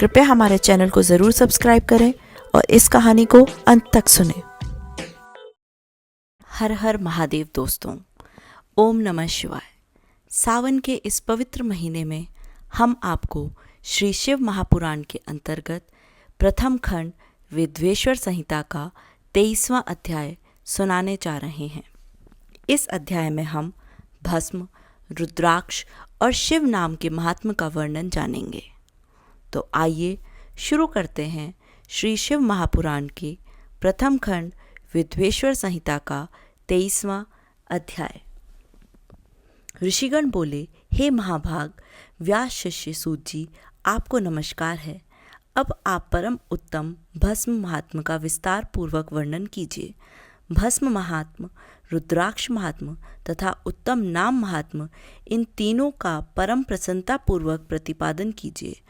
कृपया हमारे चैनल को ज़रूर सब्सक्राइब करें और इस कहानी को अंत तक सुनें। हर हर महादेव दोस्तों, ओम नमः शिवाय। सावन के इस पवित्र महीने में हम आपको श्री शिव महापुराण के अंतर्गत प्रथम खंड विद्वेश्वर संहिता का 23वां अध्याय सुनाने जा रहे हैं। इस अध्याय में हम भस्म, रुद्राक्ष और शिव नाम के महात्म्य का वर्णन जानेंगे। तो आइए शुरू करते हैं श्री शिव महापुराण के प्रथम खंड विद्वेश्वर संहिता का 23वां अध्याय। ऋषिगण बोले, हे महाभाग व्यास शिष्य सूत जी, आपको नमस्कार है। अब आप परम उत्तम भस्म महात्म का विस्तार पूर्वक वर्णन कीजिए। भस्म महात्म, रुद्राक्ष महात्म तथा उत्तम नाम महात्म, इन तीनों का परम प्रसन्नता पूर्वक प्रतिपादन कीजिए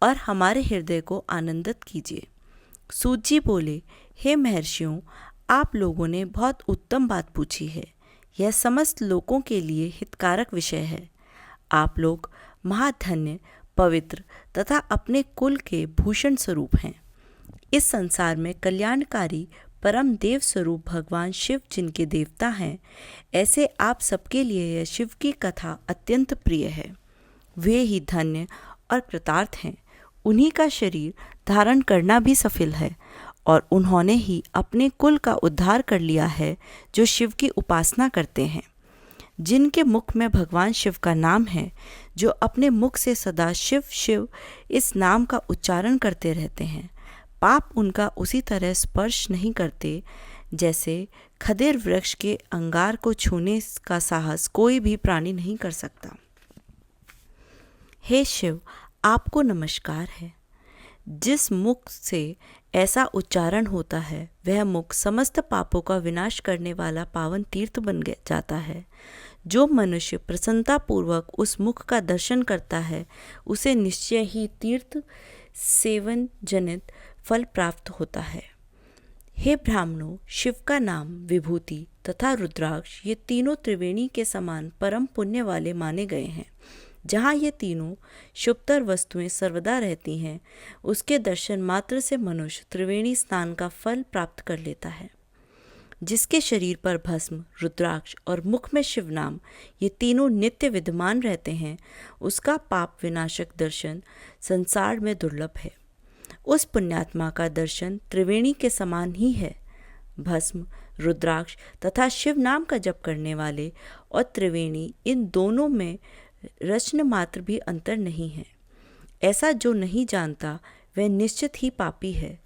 और हमारे हृदय को आनंदित कीजिए। सूत जी बोले, हे महर्षियों, आप लोगों ने बहुत उत्तम बात पूछी है। यह समस्त लोगों के लिए हितकारक विषय है। आप लोग महाधन्य, पवित्र तथा अपने कुल के भूषण स्वरूप हैं। इस संसार में कल्याणकारी परम देव स्वरूप भगवान शिव जिनके देवता हैं, ऐसे आप सबके लिए यह शिव की कथा अत्यंत प्रिय है। वे ही धन्य और कृतार्थ हैं। उन्हीं का शरीर धारण करना भी सफल है और उन्होंने ही अपने कुल का उद्धार कर लिया है जो शिव की उपासना करते हैं। जिनके मुख में भगवान शिव का नाम है, जो अपने मुख से सदा शिव शिव इस नाम का उच्चारण करते रहते हैं, पाप उनका उसी तरह स्पर्श नहीं करते जैसे खदिर वृक्ष के अंगार को छूने का साहस कोई भी प्राणी नहीं कर सकता। हे शिव, आपको नमस्कार है। जिस मुख से ऐसा उच्चारण होता है, वह मुख समस्त पापों का विनाश करने वाला पावन तीर्थ बन जाता है। जो मनुष्य प्रसन्नतापूर्वक उस मुख का दर्शन करता है, उसे निश्चय ही तीर्थ सेवन जनित फल प्राप्त होता है। हे ब्राह्मणों, शिव का नाम, विभूति तथा रुद्राक्ष, ये तीनों त्रिवेणी के समान परम पुण्य वाले माने गए हैं। जहाँ ये तीनों शुभतर वस्तुएं सर्वदा रहती हैं, उसके दर्शन मात्र से मनुष्य त्रिवेणी स्नान का फल प्राप्त कर लेता है। जिसके शरीर पर भस्म, रुद्राक्ष और मुख में शिव नाम, ये तीनों नित्य विद्यमान रहते हैं, उसका पाप विनाशक दर्शन संसार में दुर्लभ है। उस पुण्यात्मा का दर्शन त्रिवेणी के समान ही है। भस्म, रुद्राक्ष तथा शिव नाम का जप करने वाले और त्रिवेणी, इन दोनों में रचन मात्र भी अंतर नहीं है। ऐसा जो नहीं जानता वह निश्चित ही पापी है,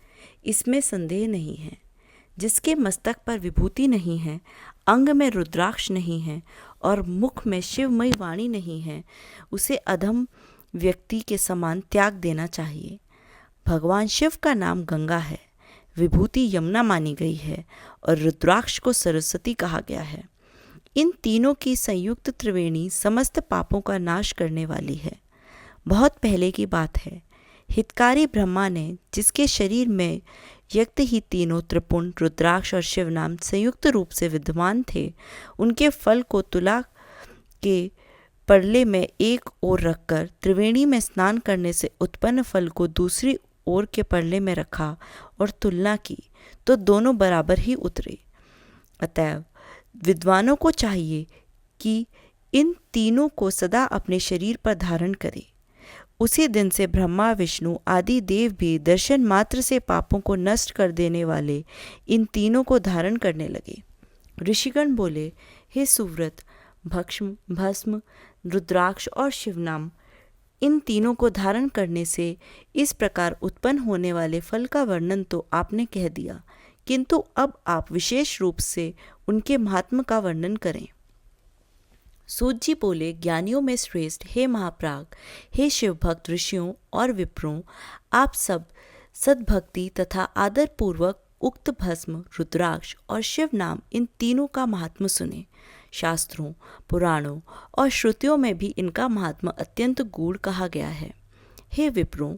इसमें संदेह नहीं है। जिसके मस्तक पर विभूति नहीं है, अंग में रुद्राक्ष नहीं है और मुख में शिवमयी वाणी नहीं है, उसे अधम व्यक्ति के समान त्याग देना चाहिए। भगवान शिव का नाम गंगा है, विभूति यमुना मानी गई है और रुद्राक्ष को सरस्वती कहा गया है। इन तीनों की संयुक्त त्रिवेणी समस्त पापों का नाश करने वाली है। बहुत पहले की बात है, हितकारी ब्रह्मा ने, जिसके शरीर में यक्त ही तीनों त्रिपुण, रुद्राक्ष और शिव नाम संयुक्त रूप से विद्यमान थे, उनके फल को तुला के परले में एक ओर रखकर त्रिवेणी में स्नान करने से उत्पन्न फल को दूसरी ओर के परले में रखा और तुलना की तो दोनों बराबर ही उतरे। अतएव विद्वानों को चाहिए कि इन तीनों को सदा अपने शरीर पर धारण करें। उसी दिन से ब्रह्मा, विष्णु आदि देव भी दर्शन मात्र से पापों को नष्ट कर देने वाले इन तीनों को धारण करने लगे। ऋषिगण बोले, हे सुव्रत, भस्म, रुद्राक्ष और शिवनाम, इन तीनों को धारण करने से इस प्रकार उत्पन्न होने वाले फल का वर्णन तो आपने कह दिया, किंतु अब आप विशेष रूप से उनके महात्म्य का वर्णन करें। सूत जी बोले, ज्ञानियों में श्रेष्ठ हे महाप्राग, हे शिव भक्त ऋषियों और विप्रों, आप सब सद्भक्ति तथा आदर पूर्वक उक्त भस्म, रुद्राक्ष और शिव नाम, इन तीनों का महात्म्य सुने। शास्त्रों, पुराणों और श्रुतियों में भी इनका महात्म्य अत्यंत गूढ़ कहा गया है। हे विप्रों,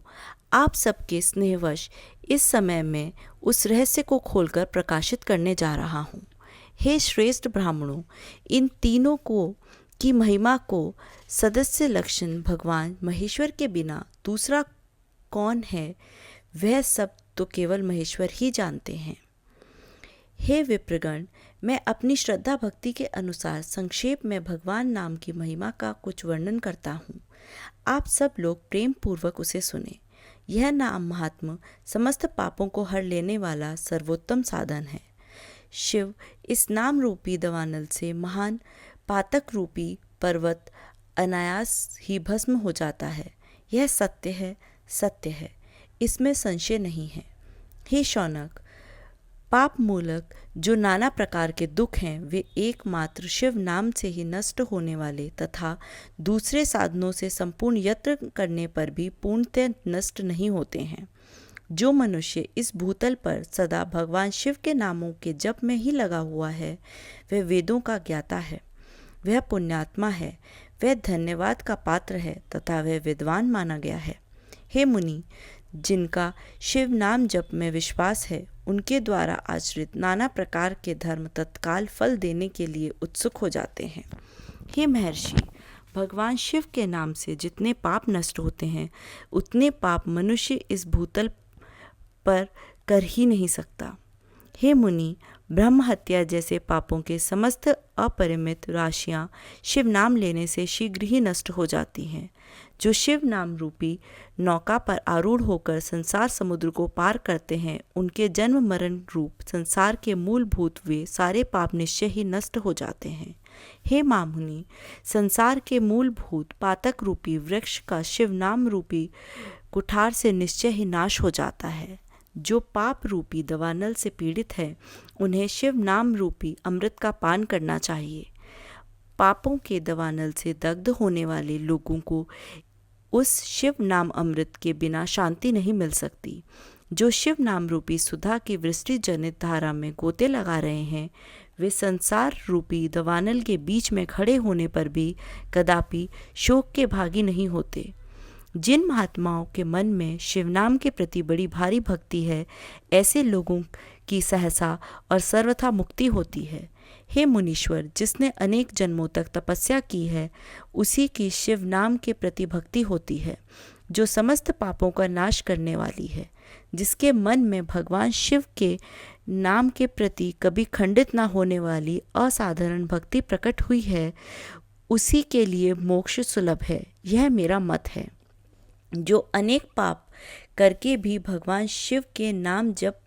आप सबके स्नेहवश इस समय में उस रहस्य को खोलकर प्रकाशित करने जा रहा हूँ। हे श्रेष्ठ ब्राह्मणों, इन तीनों की महिमा को सदस्य लक्षण भगवान महेश्वर के बिना दूसरा कौन है वह सब तो केवल महेश्वर ही जानते हैं। हे विप्रगण, मैं अपनी श्रद्धा भक्ति के अनुसार संक्षेप में भगवान नाम की महिमा का कुछ वर्णन करता हूँ। आप सब लोग प्रेम पूर्वक उसे सुने। यह नाम महात्मा समस्त पापों को हर लेने वाला सर्वोत्तम साधन है। शिव इस नाम रूपी दवानल से महान पातक रूपी पर्वत अनायास ही भस्म हो जाता है। यह सत्य है, सत्य है, इसमें संशय नहीं है। हे शौनक, पाप मूलक जो नाना प्रकार के दुख हैं वे एकमात्र शिव नाम से ही नष्ट होने वाले तथा दूसरे साधनों से संपूर्ण यत्न करने पर भी पूर्णतः नष्ट नहीं होते हैं। जो मनुष्य इस भूतल पर सदा भगवान शिव के नामों के जप में ही लगा हुआ है वह वेदों का ज्ञाता है, वह पुण्यात्मा है, वह धन्यवाद का पात्र है तथा वह विद्वान माना गया है। हे मुनि, जिनका शिव नाम जप में विश्वास है उनके द्वारा आश्रित नाना प्रकार के धर्म तत्काल फल देने के लिए उत्सुक हो जाते हैं। हे महर्षि, भगवान शिव के नाम से जितने पाप नष्ट होते हैं उतने पाप मनुष्य इस भूतल पर कर ही नहीं सकता। हे मुनि, ब्रह्म हत्या जैसे पापों के समस्त अपरिमित राशियां शिव नाम लेने से शीघ्र ही नष्ट हो जाती हैं। जो शिव नाम रूपी नौका पर आरूढ़ होकर संसार समुद्र को पार करते हैं उनके जन्म मरण रूप संसार के मूलभूत वे सारे पाप निश्चय ही नष्ट हो जाते हैं। हे मामुनि, संसार के मूलभूत पातक रूपी वृक्ष का शिव नाम रूपी कुठार से निश्चय ही नाश हो जाता है। जो पाप रूपी दवानल से पीड़ित है उन्हें शिव नाम रूपी अमृत का पान करना चाहिए। पापों के दवानल से दग्ध होने वाले लोगों को उस शिव नाम अमृत के बिना शांति नहीं मिल सकती। जो शिव नाम रूपी सुधा की वृष्टि जनित धारा में गोते लगा रहे हैं वे संसार रूपी दवानल के बीच में खड़े होने पर भी कदापि शोक के भागी नहीं होते। जिन महात्माओं के मन में शिवनाम के प्रति बड़ी भारी भक्ति है ऐसे लोगों की सहसा और सर्वथा मुक्ति होती है। हे मुनीश्वर, जिसने अनेक जन्मों तक तपस्या की है उसी की शिव नाम के प्रति भक्ति होती है जो समस्त पापों का नाश करने वाली है। जिसके मन में भगवान शिव के नाम के प्रति कभी खंडित न होने वाली असाधारण भक्ति प्रकट हुई है उसी के लिए मोक्ष सुलभ है, यह मेरा मत है। जो अनेक पाप करके भी भगवान शिव के नाम जप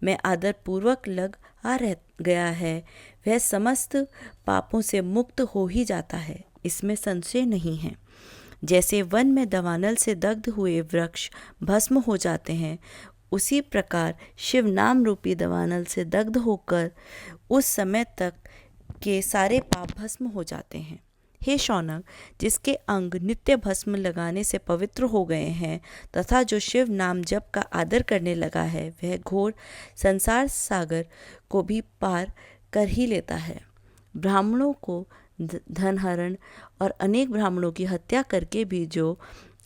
में आदरपूर्वक लग आ रह गया है वह समस्त पापों से मुक्त हो ही जाता है, इसमें संशय नहीं है। जैसे वन में दवानल से दग्ध हुए वृक्ष भस्म हो जाते हैं उसी प्रकार शिव नाम रूपी दवानल से दग्ध होकर उस समय तक के सारे पाप भस्म हो जाते हैं। हे शौनक, जिसके अंग नित्य भस्म लगाने से पवित्र हो गए हैं तथा जो शिव नाम जप का आदर करने लगा है वह घोर संसार सागर को भी पार कर ही लेता है। ब्राह्मणों को धनहरण और अनेक ब्राह्मणों की हत्या करके भी जो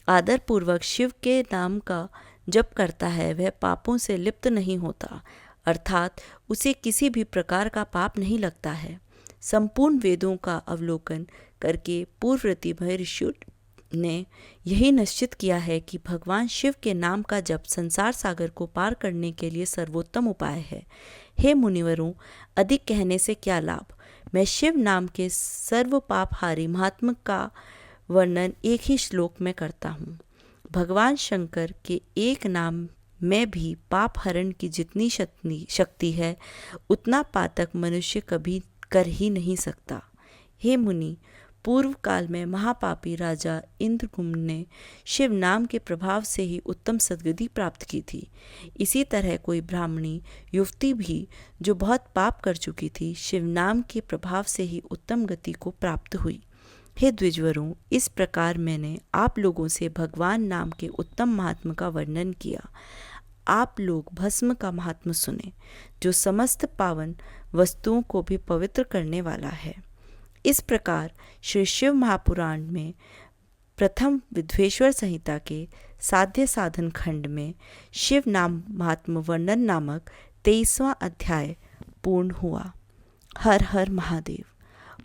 आदरपूर्वक शिव के नाम का जप करता है वह पापों से लिप्त नहीं होता, अर्थात उसे किसी भी प्रकार का पाप नहीं लगता है। संपूर्ण वेदों का अवलोकन करके पूर्ववर्ती महर्षियों ने यही निश्चित किया है कि भगवान शिव के नाम का जप संसार सागर को पार करने के लिए सर्वोत्तम उपाय है। हे मुनिवरों, अधिक कहने से क्या लाभ। मैं शिव नाम के सर्व पापहारी महात्मा का वर्णन एक ही श्लोक में करता हूँ। भगवान शंकर के एक नाम में भी पाप हरण की जितनी शक्ति है उतना पातक मनुष्य कभी कर ही नहीं सकता। हे मुनि, पूर्व काल में महापापी राजा इंद्रगुम्न ने शिव नाम के प्रभाव से ही उत्तम सद्गति प्राप्त की थी। इसी तरह कोई ब्राह्मणी युवती भी जो बहुत पाप कर चुकी थी शिव नाम के प्रभाव से ही उत्तम गति को प्राप्त हुई। हे द्विजवरों, इस प्रकार मैंने आप लोगों से भगवान नाम के उत्तम महात्मा का वर्णन किया। आप लोग भस्म का महात्मा सुने जो समस्त पावन वस्तुओं को भी पवित्र करने वाला है। इस प्रकार श्री शिव महापुराण में प्रथम विद्वेश्वर संहिता के साध्य साधन खंड में शिव नाम महात्मा वर्णन नामक 23वां अध्याय पूर्ण हुआ। हर हर महादेव।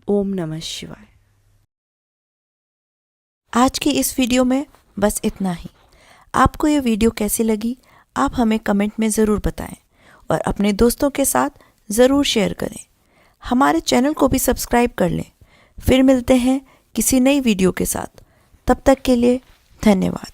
ओम नमः शिवाय। आज की इस वीडियो में बस इतना ही। आपको ये वीडियो कैसी लगी आप हमें कमेंट में ज़रूर बताएं और अपने दोस्तों के साथ ज़रूर शेयर करें। हमारे चैनल को भी सब्सक्राइब कर लें। फिर मिलते हैं किसी नई वीडियो के साथ। तब तक के लिए धन्यवाद।